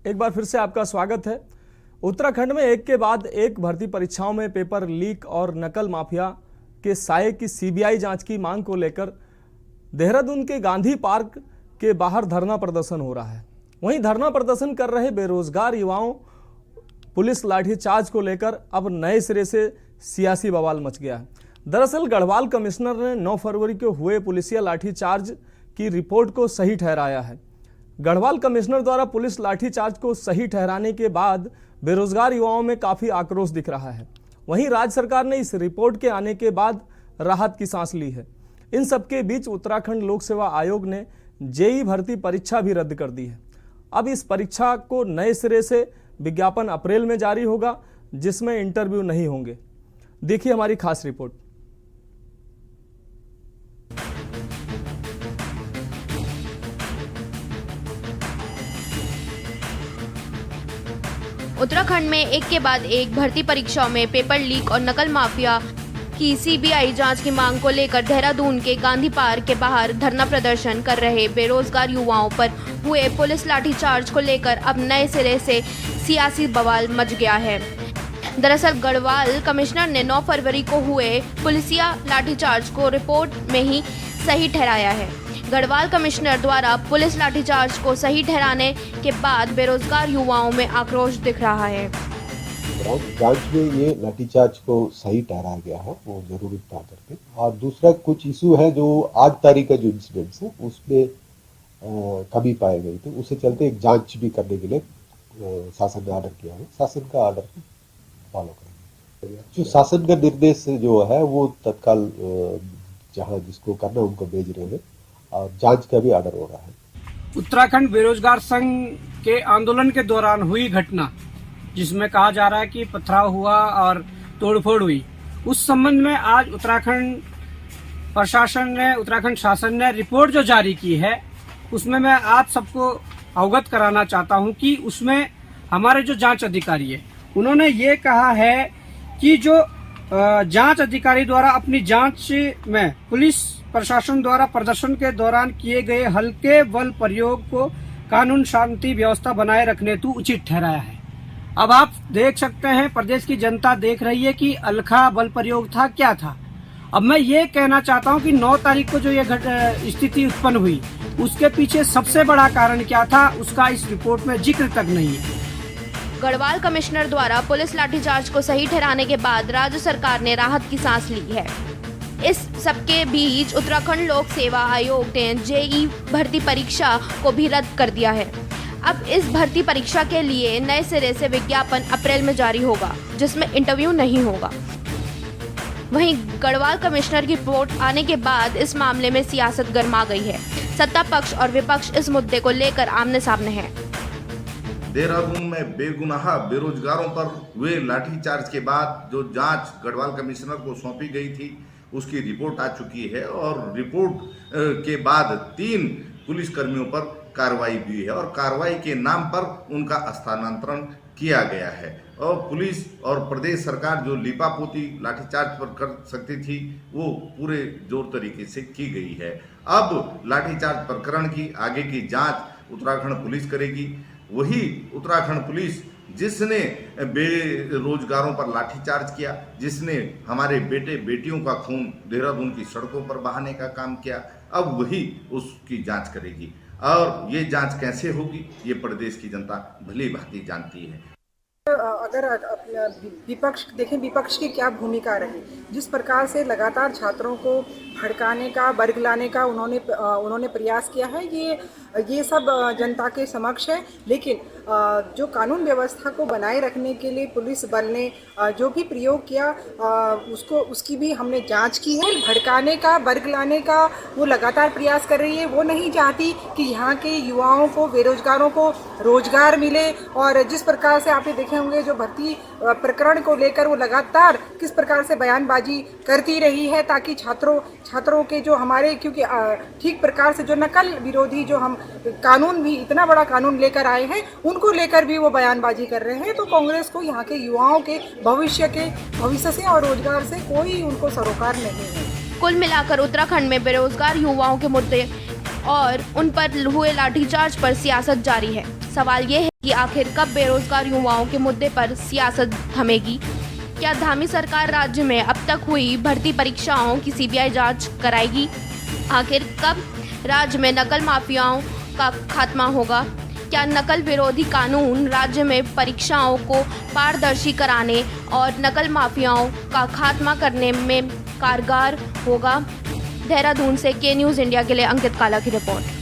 एक बार फिर से आपका स्वागत है। उत्तराखंड में एक के बाद एक भर्ती परीक्षाओं में पेपर लीक और नकल माफिया के साये की सीबीआई जांच की मांग को लेकर देहरादून के गांधी पार्क के बाहर धरना प्रदर्शन हो रहा है। वहीं धरना प्रदर्शन कर रहे बेरोजगार युवाओं पुलिस लाठीचार्ज को लेकर अब नए सिरे से सियासी बवाल मच गया है। दरअसल गढ़वाल कमिश्नर ने 9 फरवरी को हुए पुलिसिया लाठीचार्ज की रिपोर्ट को सही ठहराया है। गढ़वाल कमिश्नर द्वारा पुलिस लाठीचार्ज को सही ठहराने के बाद बेरोजगार युवाओं में काफी आक्रोश दिख रहा है। वहीं राज्य सरकार ने इस रिपोर्ट के आने के बाद राहत की सांस ली है। इन सबके बीच उत्तराखंड लोक सेवा आयोग ने जेईई भर्ती परीक्षा भी रद्द कर दी है। अब इस परीक्षा को नए सिरे से विज्ञापन अप्रैल में जारी होगा, जिसमें इंटरव्यू नहीं होंगे। देखिए हमारी खास रिपोर्ट। उत्तराखंड में एक के बाद एक भर्ती परीक्षाओं में पेपर लीक और नकल माफिया की सीबीआई जांच की मांग को लेकर देहरादून के गांधी पार्क के बाहर धरना प्रदर्शन कर रहे बेरोजगार युवाओं पर हुए पुलिस लाठीचार्ज को लेकर अब नए सिरे से सियासी बवाल मच गया है। दरअसल गढ़वाल कमिश्नर ने 9 फरवरी को हुए पुलिसिया लाठीचार्ज को रिपोर्ट में ही सही ठहराया है। गढ़वाल कमिश्नर द्वारा पुलिस लाठीचार्ज को सही ठहराने के बाद बेरोजगार युवाओं में आक्रोश दिख रहा है। जांच में ये लाठीचार्ज को सही ठहराया गया है, वो जरूरी था करके। और दूसरा कुछ इशू है जो आज तारीख का जो इंसिडेंट्स है उसमें कमी पाई गई, तो उसे चलते एक जांच भी करने के लिए शासन ने ऑर्डर किया है। शासन का ऑर्डर फॉलो करेंगे। जो शासन का निर्देश जो है वो तत्काल जहां जिसको करना उनको भेज रहे हैं और जांच का भी ऑर्डर हो रहा है। उत्तराखंड बेरोजगार संघ के आंदोलन के दौरान हुई घटना जिसमें कहा जा रहा है कि पथराव हुआ और तोड़फोड़ हुई, उस संबंध में आज उत्तराखंड प्रशासन ने, उत्तराखंड शासन ने रिपोर्ट जो जारी की है उसमें मैं आप सबको अवगत कराना चाहता हूं कि उसमें हमारे जो जांच अधिकारी है उन्होंने ये कहा है कि जो जांच अधिकारी द्वारा अपनी जांच में पुलिस प्रशासन द्वारा प्रदर्शन के दौरान किए गए हल्के बल प्रयोग को कानून शांति व्यवस्था बनाए रखने हेतु उचित ठहराया है। अब आप देख सकते हैं, प्रदेश की जनता देख रही है कि अलखा बल प्रयोग था, क्या था। अब मैं ये कहना चाहता हूं कि 9 तारीख को जो ये स्थिति उत्पन्न हुई उसके पीछे सबसे बड़ा कारण क्या था, उसका इस रिपोर्ट में जिक्र तक नहीं है। गढ़वाल कमिश्नर द्वारा पुलिस लाठीचार्ज को सही ठहराने के बाद राज्य सरकार ने राहत की सांस ली है। इस सबके बीच उत्तराखंड लोक सेवा आयोग ने जेईई भर्ती परीक्षा को भी रद्द कर दिया है। अब इस भर्ती परीक्षा के लिए नए सिरे से विज्ञापन अप्रैल में जारी होगा, जिसमें इंटरव्यू नहीं होगा। वहीं गढ़वाल कमिश्नर की रिपोर्ट आने के बाद इस मामले में सियासत गर्मा गई है। सत्ता पक्ष और विपक्ष इस मुद्दे को लेकर आमने सामने है। देहरादून में बेगुनाह बेरोजगारों पर हुए लाठीचार्ज के बाद जो जांच गढ़वाल कमिश्नर को सौंपी गई थी उसकी रिपोर्ट आ चुकी है और रिपोर्ट के बाद 3 पुलिस कर्मियों पर कार्रवाई हुई है और कार्रवाई के नाम पर उनका स्थानांतरण किया गया है। और पुलिस और प्रदेश सरकार जो लीपापोती लाठीचार्ज पर कर सकती थी वो पूरे जोर तरीके से की गई है। अब लाठीचार्ज प्रकरण की आगे की जांच उत्तराखंड पुलिस करेगी। वही उत्तराखंड पुलिस जिसने बेरोजगारों पर लाठीचार्ज किया, जिसने हमारे बेटे बेटियों का खून देहरादून की सड़कों पर बहाने का काम किया, अब वही उसकी जांच करेगी। और ये जांच कैसे होगी ये प्रदेश की जनता भली भांति जानती है। अगर विपक्ष देखें, विपक्ष की क्या भूमिका रही, जिस प्रकार से लगातार छात्रों को भड़काने का, बरगलाने का उन्होंने प्रयास किया है, ये सब जनता के समक्ष है। लेकिन जो कानून व्यवस्था को बनाए रखने के लिए पुलिस बल ने जो भी प्रयोग किया उसकी भी हमने जांच की है। भड़काने का, बरगलाने का वो लगातार प्रयास कर रही है। वो नहीं चाहती कि यहाँ के युवाओं को, बेरोजगारों को रोजगार मिले। और जिस प्रकार से आपने देखे होंगे जो भर्ती प्रकरण को लेकर वो लगातार किस प्रकार से बयानबाजी करती रही है, ताकि छात्रों के जो हमारे, क्योंकि ठीक प्रकार से जो नकल विरोधी जो हम कानून भी, इतना बड़ा कानून लेकर आए हैं, उनको लेकर भी वो बयानबाजी कर रहे हैं। तो कांग्रेस को यहाँ के युवाओं के भविष्य से और रोजगार से कोई उनको सरोकार नहीं है। कुल मिलाकर उत्तराखंड में बेरोजगार युवाओं के मुद्दे और उन पर हुए लाठीचार्ज पर सियासत जारी है। सवाल ये है कि आखिर कब बेरोजगार युवाओं के मुद्दे पर सियासत थमेगी? क्या धामी सरकार राज्य में अब तक हुई भर्ती परीक्षाओं की सीबीआई जांच कराएगी? आखिर कब राज्य में नकल माफियाओं का खात्मा होगा? क्या नकल विरोधी कानून राज्य में परीक्षाओं को पारदर्शी कराने और नकल माफियाओं का खात्मा करने में कारगर होगा? देहरादून से के न्यूज़ इंडिया के लिए अंकित काला की रिपोर्ट।